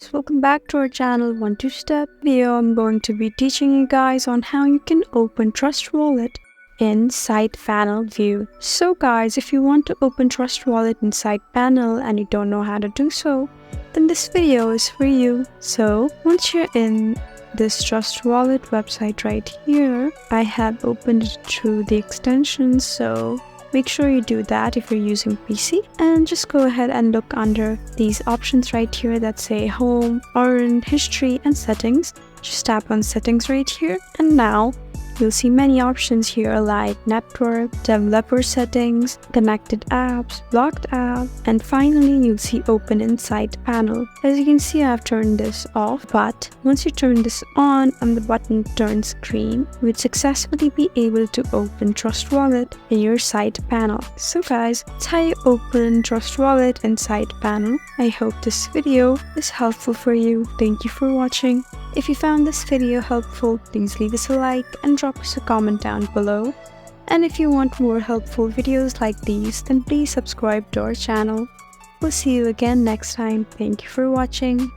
So welcome back to our channel 1-2-Step video. I'm going to be teaching you guys on how you can open Trust Wallet in Side Panel view. So guys, if you want to open Trust Wallet in Side Panel and you don't know how to do so, then this video is for you. So once you're in this Trust Wallet website right here, I have opened it through the extensions, so make sure you do that if you're using PC, and just go ahead and look under these options right here that say Home, Warrant, History, and Settings. Just tap on Settings right here, and now you'll see many options here like Network, Developer Settings, Connected Apps, Blocked App, and finally you'll see Open in Side Panel. As you can see, I've turned this off, but once you turn this on and the button turns green, you would successfully be able to open Trust Wallet in your Side Panel. So guys, that's how you open Trust Wallet in Side Panel. I hope this video is helpful for you. Thank you for watching. If you found this video helpful, please leave us a like and drop us a comment down below. And if you want more helpful videos like these, then please subscribe to our channel. We'll see you again next time. Thank you for watching.